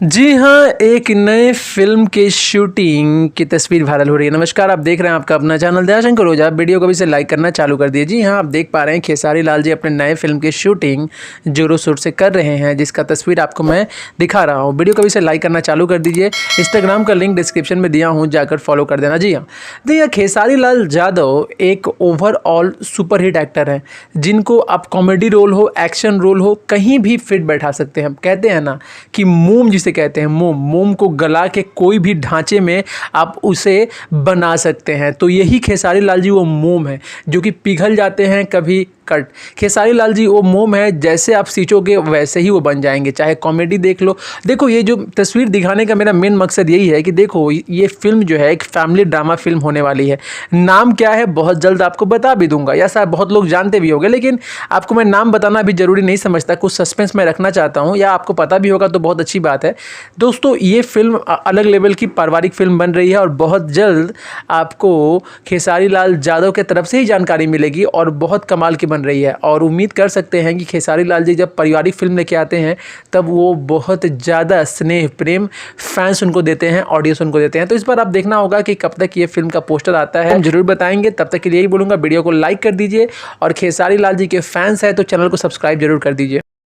जी हाँ, एक नए फ़िल्म की शूटिंग की तस्वीर वायरल हो रही है। नमस्कार, आप देख रहे हैं आपका अपना चैनल दयाशंकर ओझा। वीडियो को भी से लाइक करना चालू कर दिए। जी हाँ, आप देख पा रहे हैं खेसारी लाल जी अपने नए फ़िल्म की शूटिंग जोरों शोर से कर रहे हैं, जिसका तस्वीर आपको मैं दिखा रहा हूँ। वीडियो को भी से लाइक करना चालू कर दीजिए। इंस्टाग्राम का लिंक डिस्क्रिप्शन में दिया हूँ, जाकर फॉलो कर देना। जी हाँ, देखिए खेसारी लाल यादव एक ओवरऑल सुपरहिट एक्टर हैं, जिनको आप कॉमेडी रोल हो, एक्शन रोल हो, कहीं भी फिट बैठा सकते हैं। हम कहते हैं ना कि मोम जिसे कहते हैं, मोम को गला के कोई भी ढांचे में आप उसे बना सकते हैं। तो यही खेसारी लाल जी वो मोम है जो कि पिघल जाते हैं कभी कट। खेसारी लाल जी वो मोम है, जैसे आप सींचोगे वैसे ही वो बन जाएंगे। चाहे कॉमेडी देख लो। देखो, ये जो तस्वीर दिखाने का मेरा मेन मकसद यही है कि देखो ये फिल्म जो है एक फैमिली ड्रामा फिल्म होने वाली है। नाम क्या है बहुत जल्द आपको बता भी दूंगा, या शायद बहुत लोग जानते भी होंगे, लेकिन आपको मैं नाम बताना भी जरूरी नहीं समझता। कुछ सस्पेंस में रखना चाहता हूँ, या आपको पता भी होगा तो बहुत अच्छी बात है। दोस्तों, ये फिल्म अलग लेवल की पारिवारिक फिल्म बन रही है और बहुत जल्द आपको खेसारी लाल यादव के तरफ से ही जानकारी मिलेगी और बहुत कमाल की बन रही है। और उम्मीद कर सकते हैं कि खेसारी लाल जी जब पारिवारिक फिल्म लेके आते हैं तब वो बहुत ज़्यादा स्नेह प्रेम फैंस उनको देते हैं, ऑडियंस उनको देते हैं। तो इस बार आप देखना होगा कि कब तक ये फिल्म का पोस्टर आता है, हम जरूर बताएंगे। तब तक के लिए यही बोलूँगा, वीडियो को लाइक कर दीजिए और खेसारी लाल जी के फैंस हैं तो चैनल को सब्सक्राइब जरूर कर दीजिए।